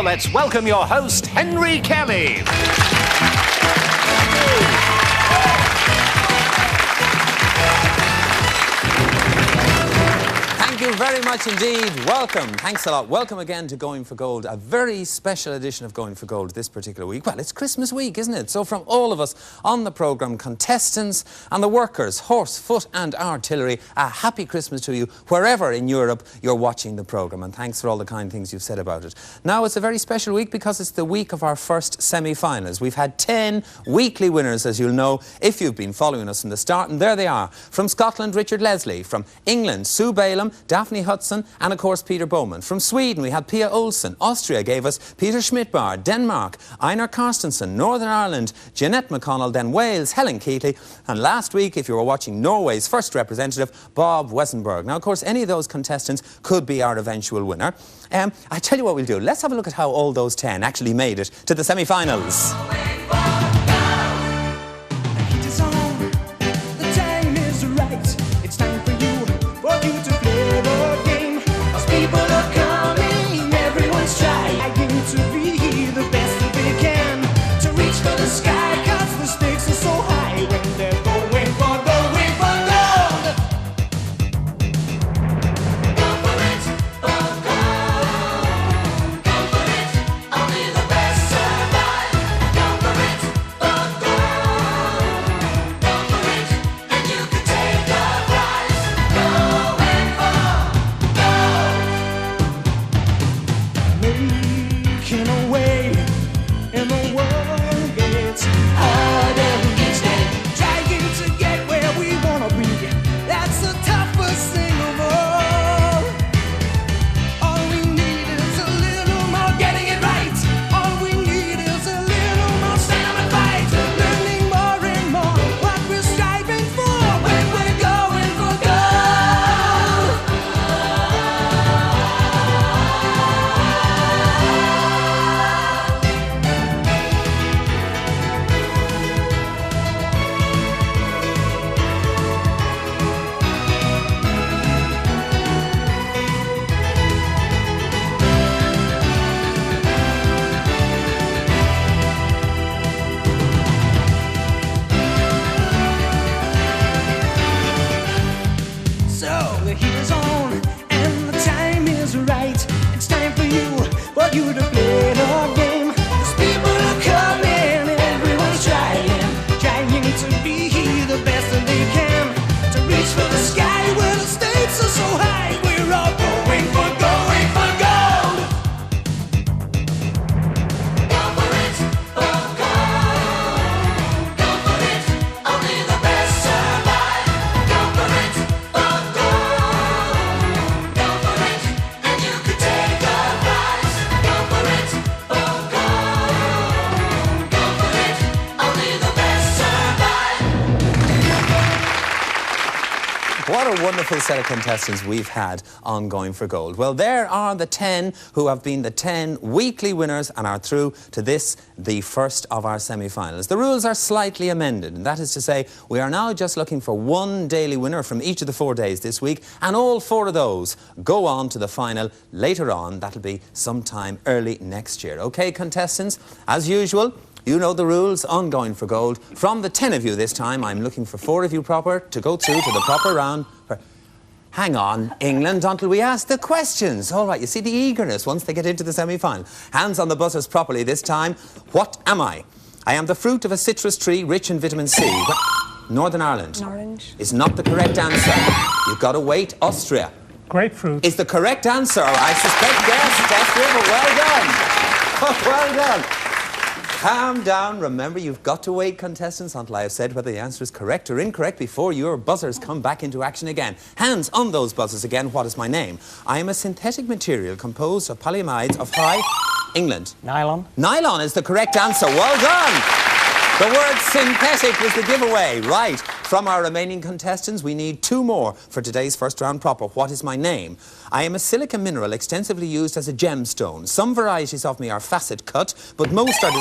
let's welcome your host, Henry Kelly. Thank you very much indeed. Welcome. Thanks a lot. Welcome again to Going for Gold, a very special edition of Going for Gold this particular week. Well, it's Christmas week, isn't it? So from all of us on the programme, contestants and the workers, horse, foot and artillery, a happy Christmas to you wherever in Europe you're watching the programme, and thanks for all the kind things you've said about it. Now, it's a very special week because it's the week of our first semi-finals. We've had 10 weekly winners, as you'll know, if you've been following us from the start, and there they are. From Scotland, Richard Leslie. From England, Sue Baalham, Daphne Hudson and, of course, Peter Beaumont. From Sweden, we had Pia Ohlsson. Austria gave us Peter Schmidtbauer. Denmark, Einar Carstensen. Northern Ireland, Jeanette McConnell. Then Wales, Helen Keatley. And last week, if you were watching, Norway's first representative, Bob Wesenberg. Now, of course, any of those contestants could be our eventual winner. I tell you what we'll do. Let's have a look at how all those 10 actually made it to the semi-finals. What a wonderful set of contestants we've had on Going for Gold. Well, there are the 10 who have been the 10 weekly winners and are through to this, the first of our semi-finals. The rules are slightly amended, and that is to say we are now just looking for one daily winner from each of the 4 days this week, and all 4 of those go on to the final later on. That'll be sometime early next year. OK, contestants, as usual, you know the rules on Going for Gold. From the 10 of you this time, I'm looking for 4 of you proper to go through to the proper round. Hang on, England, until we ask the questions. All right, you see the eagerness once they get into the semi-final. Hands on the buzzers properly this time. What am I? I am the fruit of a citrus tree rich in vitamin C. Northern Ireland. Orange. Is not the correct answer. You've got to wait. Austria. Grapefruit. Is the correct answer. I suspect yes, Austria, but well done. Well done. Calm down. Remember, you've got to wait, contestants, until I have said whether the answer is correct or incorrect before your buzzers come back into action again. Hands on those buzzers again. What is my name? I am a synthetic material composed of polyamides of high... England. Nylon. Nylon is the correct answer. Well done. The word synthetic was the giveaway. Right. From our remaining contestants, we need 2 more for today's first round proper. What is my name? I am a silica mineral extensively used as a gemstone. Some varieties of me are facet cut, but most are...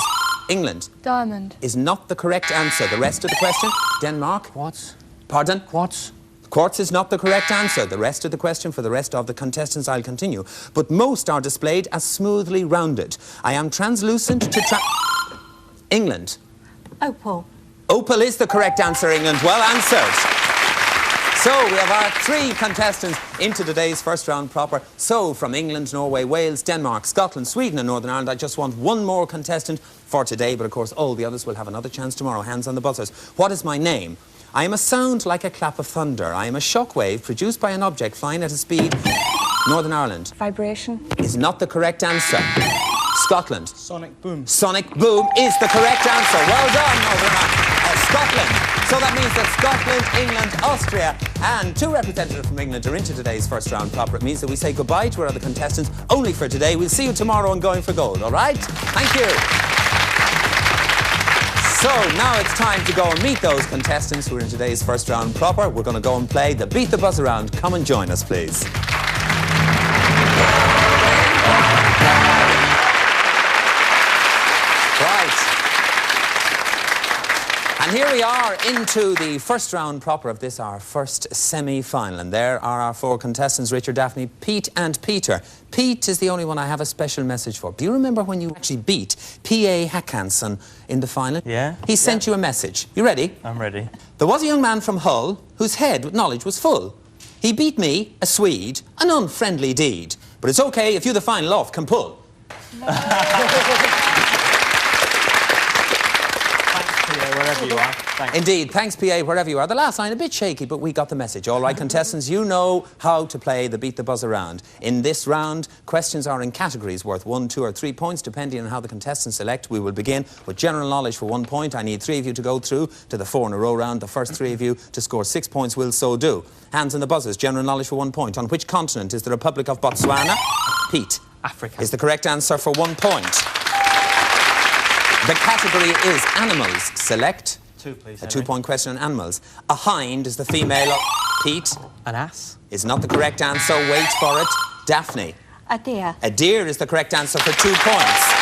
England. Diamond. Is not the correct answer. The rest of the question? Denmark. Quartz. Pardon? Quartz. Quartz is not the correct answer. The rest of the question for the rest of the contestants I'll continue. But most are displayed as smoothly rounded. I am translucent to England. Opal. Opal is the correct answer, England. Well answered. So, we have our 3 contestants into today's first round proper. So, from England, Norway, Wales, Denmark, Scotland, Sweden and Northern Ireland, I just want one more contestant for today, but of course all the others will have another chance tomorrow. Hands on the buzzers. What is my name? I am a sound like a clap of thunder. I am a shock wave produced by an object flying at a speed. Northern Ireland. Vibration. Is not the correct answer. Scotland. Sonic boom. Sonic boom is the correct answer. Well done, Northern Ireland. Scotland. So that means that Scotland, England, Austria and 2 representatives from England are into today's first round proper. It means that we say goodbye to our other contestants only for today. We'll see you tomorrow on Going for Gold, all right? Thank you. So now it's time to go and meet those contestants who are in today's first round proper. We're going to go and play the Beat the Buzzer round. Come and join us, please. And here we are into the first round proper of this, our first semi-final. And there are our 4 contestants, Richard, Daphne, Pete and Peter. Pete is the only one I have a special message for. Do you remember when you actually beat Pia Ohlsson in the final? Yeah. He sent you a message. You ready? I'm ready. There was a young man from Hull whose head with knowledge was full. He beat me, a Swede, an unfriendly deed. But it's okay if you the final off can pull. Wherever you are. Thanks. Indeed, thanks PA, wherever you are. The last line, a bit shaky, but we got the message. All right, contestants, you know how to play the Beat the Buzzer round. In this round, questions are in categories worth 1, 2 or 3 points, depending on how the contestants select. We will begin with general knowledge for 1 point. I need 3 of you to go through to the 4 in a row round. The first 3 of you to score 6 points will so do. Hands on the buzzers, general knowledge for 1 point. On which continent is the Republic of Botswana? Pete. Africa. Is the correct answer for 1 point. The category is animals. Select. 2, please. A 2-point question on animals. A hind is the female of... Pete. An ass. Is not the correct answer. Wait for it. Daphne. A deer. A deer is the correct answer for 2 points.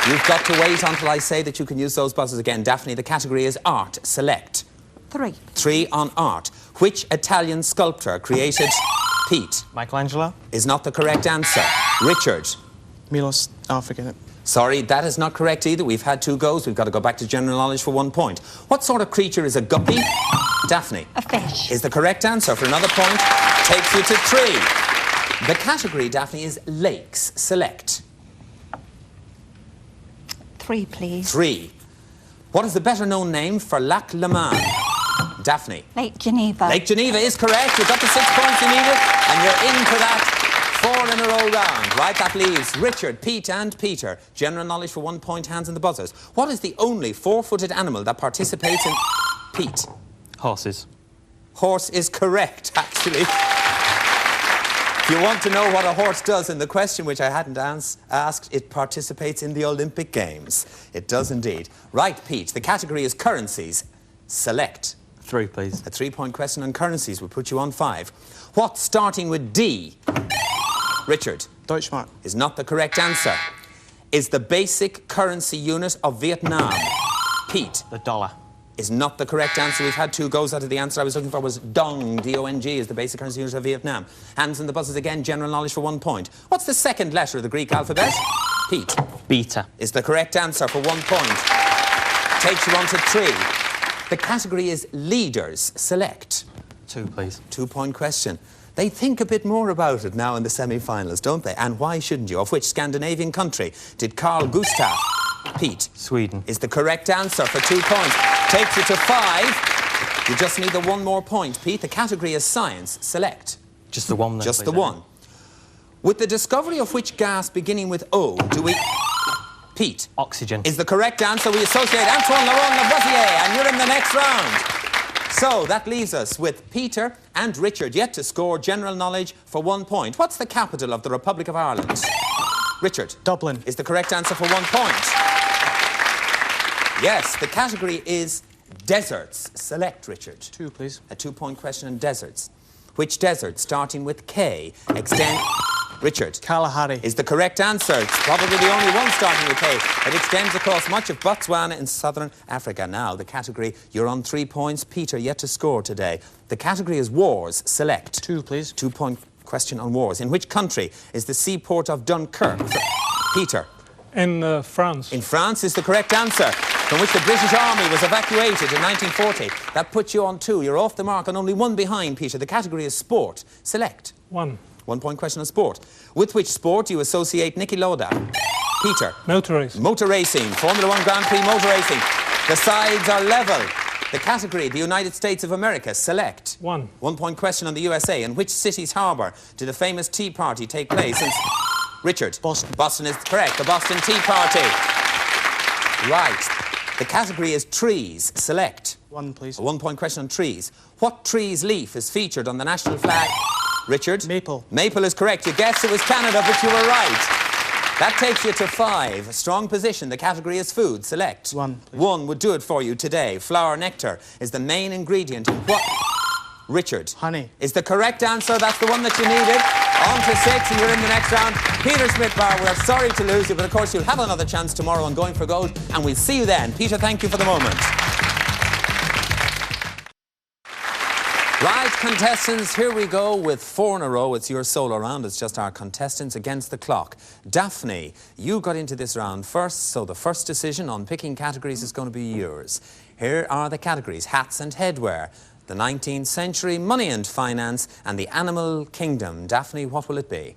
You've got to wait until I say that you can use those buzzers again. Daphne, the category is art. Select. 3. 3 on art. Which Italian sculptor created... Pete. Michelangelo. Is not the correct answer. Richard. Milos. Oh, forget it. Sorry, that is not correct either. We've had 2 goes. We've got to go back to general knowledge for 1 point. What sort of creature is a guppy? Daphne. A fish. Is the correct answer for another point. Takes you to 3. The category, Daphne, is lakes. Select. 3, please. 3. What is the better known name for Lac Le Mans? Daphne. Lake Geneva. Lake Geneva is correct. You've got the 6 points you needed, and you're into that 4 in a row round. Right, that leaves Richard, Pete and Peter. General knowledge for 1 point, hands on the buzzers. What is the only 4-footed animal that participates in... Pete. Horses. Horse is correct, actually. If you want to know what a horse does in the question, which I hadn't asked, it participates in the Olympic Games. It does indeed. Right, Pete, the category is currencies. Select. 3, please. A 3-point question on currencies will put you on 5. What, starting with D? Richard. Deutschmark. Is not the correct answer. Is the basic currency unit of Vietnam? Pete. The dollar. Is not the correct answer. We've had 2 goes out of the answer I was looking for was Dong, D-O-N-G, is the basic currency unit of Vietnam. Hands on the buzzers again, general knowledge for 1 point. What's the second letter of the Greek alphabet? Pete. Beta. Is the correct answer for 1 point. Takes you on to 3. The category is leaders. Select. 2, please. 2-point question. They think a bit more about it now in the semi-finals, don't they? And why shouldn't you? Of which Scandinavian country did Carl Gustaf? Pete. Sweden. Is the correct answer for 2 points. Takes you to 5. You just need the 1 more point, Pete. The category is science. Select. Just the 1 then, Just please, the 1. With the discovery of which gas beginning with O do we... Pete. Oxygen. Is the correct answer. We associate Antoine Laurent Lavoisier, and you're in the next round. So that leaves us with Peter and Richard yet to score general knowledge for 1 point. What's the capital of the Republic of Ireland? Richard. Dublin. Is the correct answer for 1 point. Yes, the category is deserts. Select, Richard. 2, please. A 2-point question on deserts. Which desert, starting with K, extend... Richard. Kalahari. Is the correct answer. It's probably the only one starting with K. It extends across much of Botswana in southern Africa. Now, the category, you're on 3 points. Peter, yet to score today. The category is wars. Select. 2, please. 2-point question on wars. In which country is the seaport of Dunkirk? Peter. In France. In France is the correct answer, from which the British Army was evacuated in 1940. That puts you on 2. You're off the mark and only 1 behind, Peter. The category is sport. Select. 1. 1-point question on sport. With which sport do you associate Niki Lauda? Peter. Motor racing. Motor racing. Formula 1 Grand Prix motor racing. The sides are level. The category, the United States of America. Select. 1. 1-point question on the USA. In which city's harbour did a famous Tea Party take place? Richard. Boston. Boston is correct. The Boston Tea Party. Right. The category is trees. Select. 1, please. A 1-point question on trees. What tree's leaf is featured on the national flag? Richard? Maple. Maple is correct. You guessed it was Canada, but you were right. That takes you to 5. Strong position. The category is food. Select. 1, please. 1 would do it for you today. Flower nectar is the main ingredient in what? Richard. Honey. Is the correct answer. That's the one that you needed. On to 6 and you're in the next round. Peter Schmidtbauer, we're sorry to lose you, but of course you'll have another chance tomorrow on Going for Gold, and we'll see you then. Peter, thank you for the moment. Right, contestants, here we go with 4 in a row. It's your solo round. It's just our contestants against the clock. Daphne, you got into this round first, so the first decision on picking categories is going to be yours. Here are the categories: hats and headwear, the 19th century, money and finance, and the animal kingdom. Daphne, what will it be?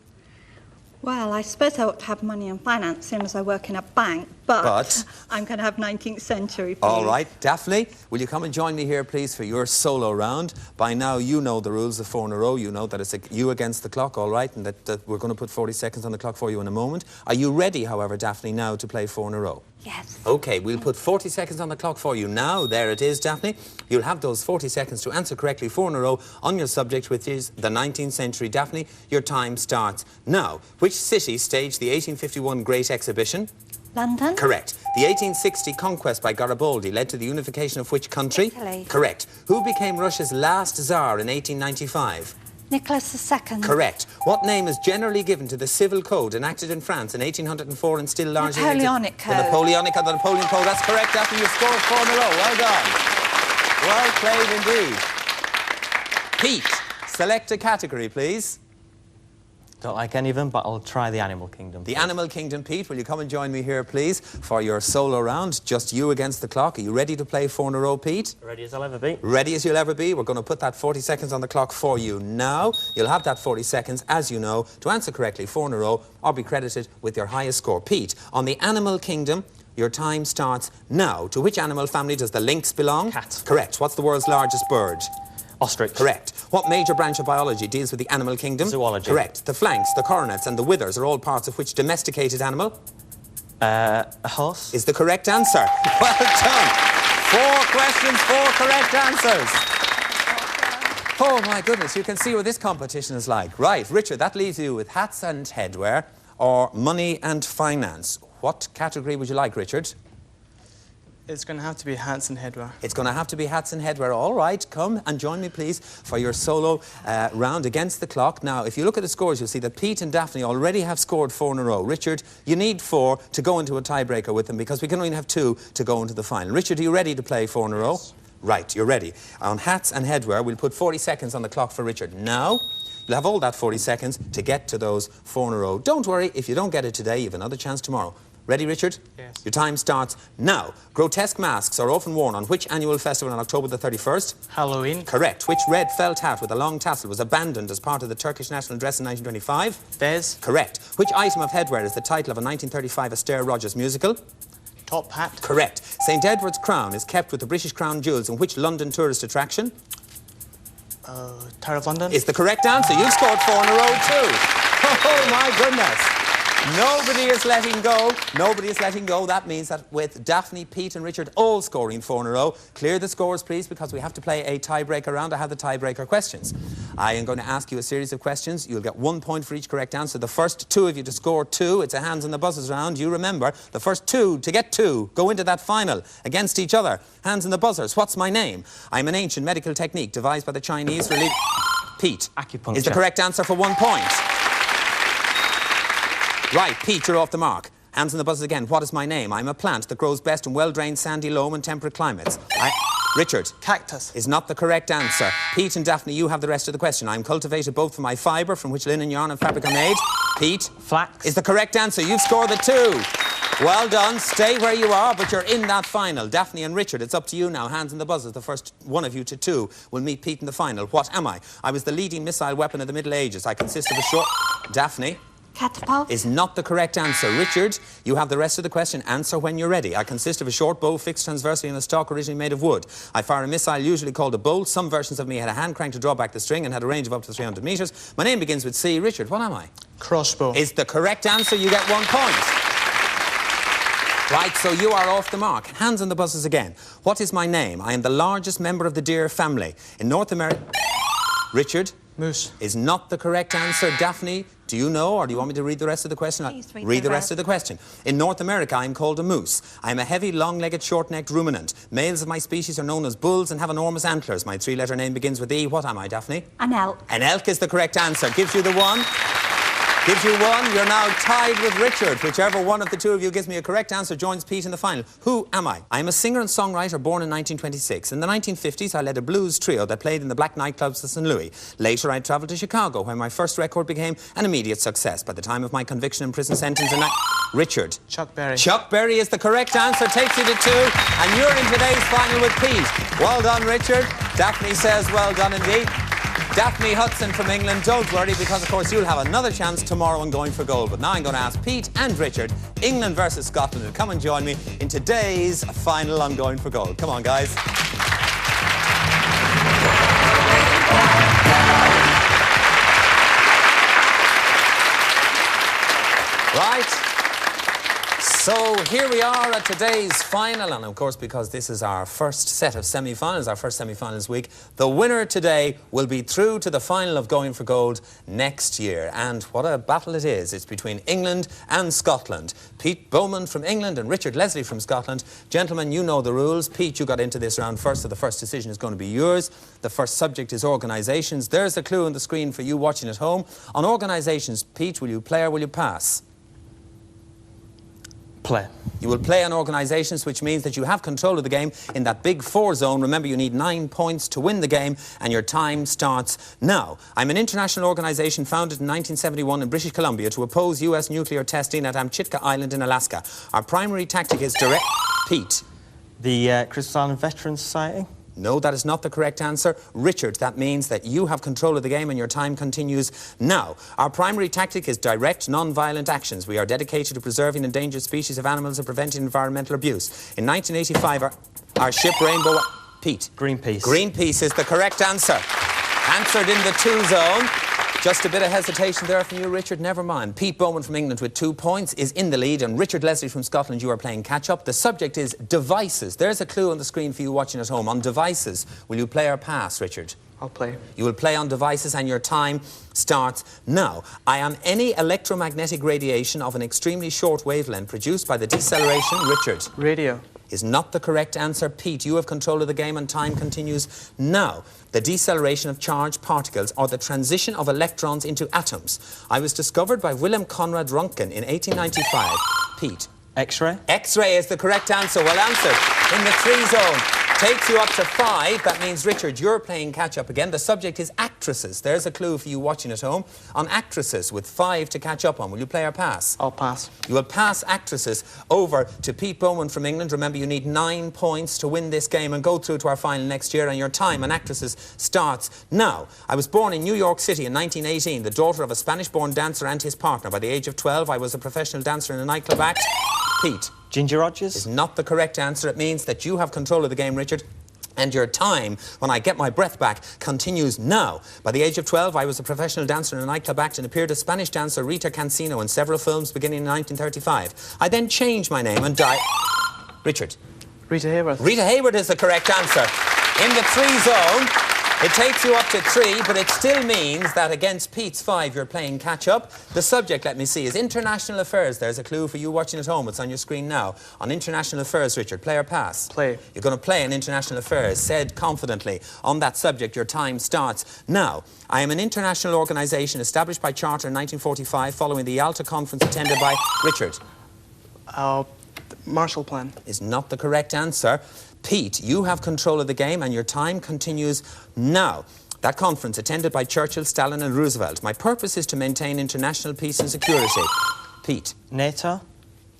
Well, I suppose I ought to have money and finance, seeing as I work in a bank, but I'm going to have 19th century, please. All right. Daphne, will you come and join me here, please, for your solo round? By now, you know the rules of 4 in a row. You know that it's you against the clock, all right, and that we're going to put 40 seconds on the clock for you in a moment. Are you ready, however, Daphne, now to play 4 in a row? Yes. OK, we'll put 40 seconds on the clock for you now. There it is, Daphne. You'll have those 40 seconds to answer correctly 4 in a row on your subject, which is the 19th century. Daphne, your time starts now. Which city staged the 1851 Great Exhibition? London. Correct. The 1860 conquest by Garibaldi led to the unification of which country? Italy. Correct. Who became Russia's last Tsar in 1895? Nicholas II. Correct. What name is generally given to the civil code enacted in France in 1804 and still largely... Napoleonic Code. The Napoleonic Code, the Napoleon Code. That's correct, Daphne. You've scored 4 in a row. Well done. Well played indeed. Pete, select a category, please. Don't like any of them, but I'll try the animal kingdom. The animal kingdom. Pete, will you come and join me here, please, for your solo round? Just you against the clock. Are you ready to play 4 in a row, Pete? Ready as I'll ever be. Ready as you'll ever be. We're going to put that 40 seconds on the clock for you now. You'll have that 40 seconds, as you know, to answer correctly 4 in a row or be credited with your highest score. Pete, on the animal kingdom, your time starts now. To which animal family does the lynx belong? Cat. Correct. What's the world's largest bird? Ostrich. Correct. What major branch of biology deals with the animal kingdom? Zoology. Correct. The flanks, the coronets and the withers are all parts of which domesticated animal? A horse. Is the correct answer. Well done. 4 questions, 4 correct answers. Oh, my goodness, you can see what this competition is like. Right, Richard, that leaves you with hats and headwear or money and finance. What category would you like, Richard? It's going to have to be hats and headwear. It's going to have to be hats and headwear. All right, come and join me, please, for your solo round against the clock. Now, if you look at the scores, you'll see that Pete and Daphne already have scored 4 in a row. Richard, you need 4 to go into a tiebreaker with them because we can only have 2 to go into the final. Richard, are you ready to play 4 in a row? Yes. Right, you're ready. On hats and headwear, we'll put 40 seconds on the clock for Richard. Now, you'll have all that 40 seconds to get to those 4 in a row. Don't worry, if you don't get it today, you have another chance tomorrow. Ready, Richard? Yes. Your time starts now. Grotesque masks are often worn on which annual festival on October the 31st? Halloween. Correct. Which red felt hat with a long tassel was abandoned as part of the Turkish national dress in 1925? Fez. Correct. Which item of headwear is the title of a 1935 Astaire Rogers musical? Top hat. Correct. St Edward's crown is kept with the British Crown jewels in which London tourist attraction? Tower of London. Is the correct answer. You've scored 4 in a row too. Oh, my goodness. Nobody is letting go. Nobody is letting go. That means that with Daphne, Pete and Richard all scoring 4 in a row, clear the scores, please, because we have to play a tiebreaker round. I have the tiebreaker questions. I am going to ask you a series of questions. You'll get 1 point for each correct answer. The first 2 of you to score 2. It's a hands on the buzzers round. You remember, the first 2 to get 2 go into that final against each other. Hands on the buzzers. What's my name? I'm an ancient medical technique devised by the Chinese for Pete. Acupuncture. Is the correct answer for 1 point. Right, Pete, you're off the mark. Hands on the buzzers again. What is my name? I'm a plant that grows best in well-drained, sandy, loam and temperate climates. Richard. Cactus. Is not the correct answer. Pete and Daphne, you have the rest of the question. I'm cultivated both for my fibre, from which linen, yarn and fabric are made. Pete. Flax. Is the correct answer. You've scored the 2. Well done. Stay where you are, but you're in that final. Daphne and Richard, it's up to you now. Hands on the buzzers. The first one of you to 2 will meet Pete in the final. What am I? I was the leading missile weapon of the Middle Ages. I consist of a short... Daphne. Catapult. Is not the correct answer. Richard, you have the rest of the question. Answer when you're ready. I consist of a short bow fixed transversely in a stock originally made of wood. I fire a missile usually called a bolt. Some versions of me had a hand crank to draw back the string and had a range of up to 300 metres. My name begins with C. Richard, what am I? Crossbow. Is the correct answer. You get 1 point. Right, so you are off the mark. Hands on the buzzers again. What is my name? I am the largest member of the deer family. In North America... Richard? Moose. Is not the correct answer. Daphne, do you know, or do you want me to read the rest of the question? Please read the rest of the question. In North America, I'm called a moose. I am a heavy, long-legged, short-necked ruminant. Males of my species are known as bulls and have enormous antlers. My 3-letter name begins with E. What am I, Daphne? An elk. An elk is the correct answer. Gives you the 1. Gives you 1. You're now tied with Richard. Whichever one of the 2 of you gives me a correct answer joins Pete in the final. Who am I? I am a singer and songwriter born in 1926. In the 1950s, I led a blues trio that played in the black nightclubs of St. Louis. Later, I travelled to Chicago, where my first record became an immediate success. By the time of my conviction and prison sentence in... Richard. Chuck Berry. Chuck Berry is the correct answer. Takes you to 2. And you're in today's final with Pete. Well done, Richard. Daphne says well done indeed. Daphne Hudson from England, don't worry, because, of course, you'll have another chance tomorrow on Going for Gold. But now I'm going to ask Pete and Richard, England versus Scotland, to come and join me in today's final on Going for Gold. Come on, guys. Right. So here we are at today's final, and of course, because this is our first set of semi-finals, our first semi-finals week, the winner today will be through to the final of Going for Gold next year. And what a battle it is. It's between England and Scotland. Pete Beaumont from England and Richard Leslie from Scotland. Gentlemen, you know the rules. Pete, you got into this round first, so the first decision is going to be yours. The first subject is organisations. There's a clue on the screen for you watching at home. On organisations, Pete, will you play or will you pass? Play. You will play on organisations, which means that you have control of the game in that big 4 zone. Remember, you need 9 points to win the game, and your time starts now. I'm an international organisation founded in 1971 in British Columbia to oppose US nuclear testing at Amchitka Island in Alaska. Our primary tactic is direct... Pete. The Christmas Island Veterans Society? No, that is not the correct answer. Richard, that means that you have control of the game and your time continues now. Our primary tactic is direct, non-violent actions. We are dedicated to preserving endangered species of animals and preventing environmental abuse. In 1985, our ship Rainbow... Pete. Greenpeace. Greenpeace is the correct answer. Answered in the 2 zone. Just a bit of hesitation there from you, Richard. Never mind. Pete Beaumont from England with 2 points is in the lead, and Richard Leslie from Scotland, you are playing catch-up. The subject is devices. There's a clue on the screen for you watching at home. On devices, will you play or pass, Richard? I'll play. You will play on devices, and your time starts now. I am any electromagnetic radiation of an extremely short wavelength produced by the deceleration... Richard. Radio. Is not the correct answer. Pete, you have control of the game and time continues now. The deceleration of charged particles, or the transition of electrons into atoms. I was discovered by Wilhelm Conrad Röntgen in 1895. Pete. X-ray. X-ray is the correct answer. Well answered. In the 3 zone. Takes you up to 5. That means, Richard, you're playing catch-up again. The subject is actresses. There's a clue for you watching at home. On actresses, with 5 to catch up on. Will you play or pass? I'll pass. You will pass actresses over to Pete Beaumont from England. Remember, you need 9 points to win this game and go through to our final next year, and your time on actresses starts now. I was born in New York City in 1918, the daughter of a Spanish-born dancer and his partner. By the age of 12, I was a professional dancer in a nightclub act. Pete. Ginger Rogers? Is not the correct answer. It means that you have control of the game, Richard. And your time, when I get my breath back, continues now. By the age of 12, I was a professional dancer in a nightclub act and appeared as Spanish dancer Rita Cancino in several films beginning in 1935. I then changed my name and died... Richard. Rita Hayworth. Rita Hayworth is the correct answer. In the 3 zone, it takes you up to 3, but it still means that against Pete's 5, you're playing catch-up. The subject, let me see, is international affairs. There's a clue for you watching at home. It's on your screen now. On international affairs, Richard, play or pass? Play. You're going to play in international affairs. Said confidently. On that subject, your time starts now. I am an international organisation established by charter in 1945 following the Yalta Conference attended by... Richard. Marshall Plan. Is not the correct answer. Pete, you have control of the game and your time continues now. That conference attended by Churchill, Stalin and Roosevelt. My purpose is to maintain international peace and security. Pete. NATO.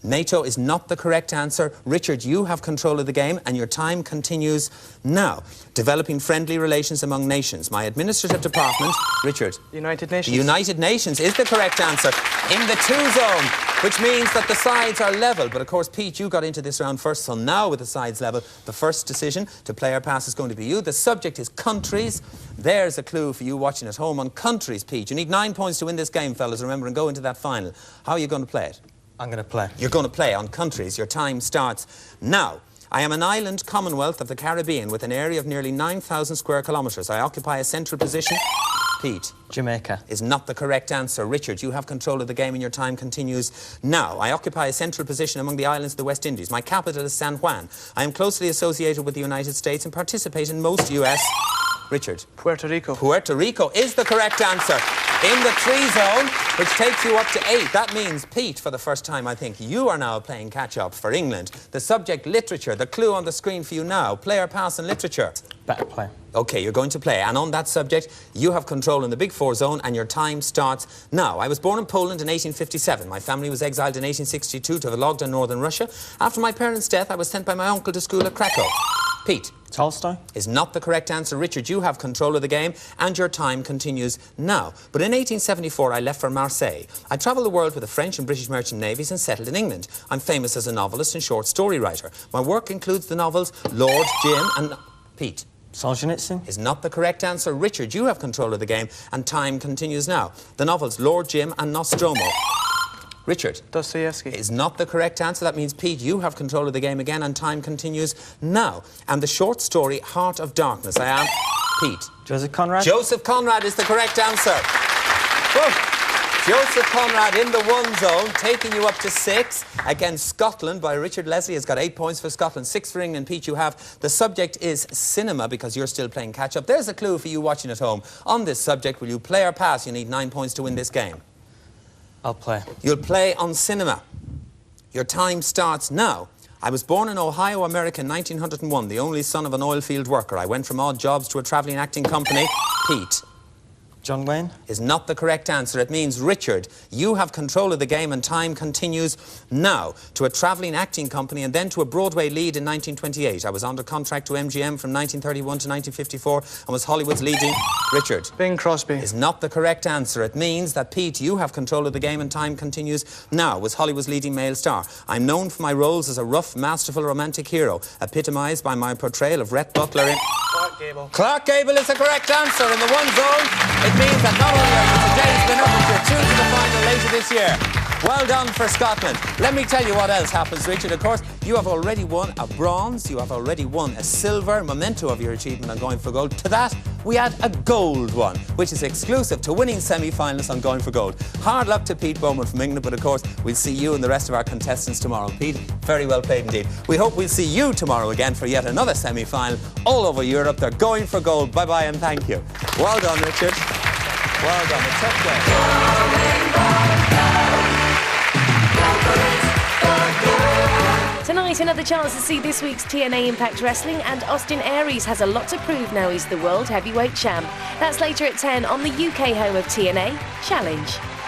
NATO is not the correct answer. Richard, you have control of the game and your time continues now. Developing friendly relations among nations. My administrative department, Richard. United Nations. The United Nations is the correct answer. In the 2 zone, which means that the sides are level. But of course, Pete, you got into this round first, so now with the sides level, the first decision to play or pass is going to be you. The subject is countries. There's a clue for you watching at home on countries, Pete. You need 9 points to win this game, fellas, remember, and go into that final. How are you going to play it? I'm going to play. You're going to play on countries. Your time starts now. I am an island commonwealth of the Caribbean with an area of nearly 9,000 square kilometres. I occupy a central position. Pete. Jamaica. Is not the correct answer. Richard, you have control of the game and your time continues now. I occupy a central position among the islands of the West Indies. My capital is San Juan. I am closely associated with the United States and participate in most US... Richard. Puerto Rico. Puerto Rico is the correct answer. In the 3 zone, which takes you up to 8. That means, Pete, for the first time, I think, you are now playing catch-up for England. The subject, literature. The clue on the screen for you now. Play or pass in literature? Better play. OK, you're going to play. And on that subject, you have control in the Big 4 zone, and your time starts now. I was born in Poland in 1857. My family was exiled in 1862 to Vologda, northern Russia. After my parents' death, I was sent by my uncle to school at Krakow. Pete. Tolstoy. Is not the correct answer. Richard, you have control of the game and your time continues now. But in 1874, I left for Marseille. I travelled the world with the French and British merchant navies and settled in England. I'm famous as a novelist and short story writer. My work includes the novels Lord, Jim and... Pete. Solzhenitsyn. Is not the correct answer. Richard, you have control of the game and time continues now. The novels Lord, Jim and Nostromo. Richard. Dostoevsky. Is not the correct answer. That means, Pete, you have control of the game again and time continues now. And the short story, Heart of Darkness. I am... Pete. Joseph Conrad. Joseph Conrad is the correct answer. Whoa. Joseph Conrad in the 1 zone, taking you up to 6 against Scotland by Richard Leslie. Has got 8 points for Scotland, 6 for England. Pete, you have. The subject is cinema because you're still playing catch-up. There's a clue for you watching at home. On this subject, will you play or pass? You need 9 points to win this game. I'll play. You'll play on cinema. Your time starts now. I was born in Ohio, America in 1901, the only son of an oil field worker. I went from odd jobs to a travelling acting company. Pete. John Wayne. Is not the correct answer. It means, Richard, you have control of the game and time continues now. To a travelling acting company and then to a Broadway lead in 1928. I was under contract to MGM from 1931 to 1954 and was Hollywood's leading... Richard. Bing Crosby. Is not the correct answer. It means that, Pete, you have control of the game and time continues now. Was Hollywood's leading male star. I'm known for my roles as a rough, masterful, romantic hero, epitomised by my portrayal of Rhett Butler in... Clark Gable. Clark Gable is the correct answer. In the 1 zone, it means that not only are you today's winner, but you're through to the final later this year. Well done for Scotland. Let me tell you what else happens, Richard. Of course, you have already won a bronze, you have already won a silver, memento of your achievement on Going for Gold. To that, we add a gold one, which is exclusive to winning semi-finalists on Going for Gold. Hard luck to Pete Beaumont from England, but of course, we'll see you and the rest of our contestants tomorrow. Pete, very well played indeed. We hope we'll see you tomorrow again for yet another semi-final all over Europe. They're going for gold. Bye-bye and thank you. Well done, Richard. Well done. A tough game. Tonight, another chance to see this week's TNA Impact Wrestling, and Austin Aries has a lot to prove now he's the World Heavyweight Champ. That's later at 10 on the UK home of TNA, Challenge.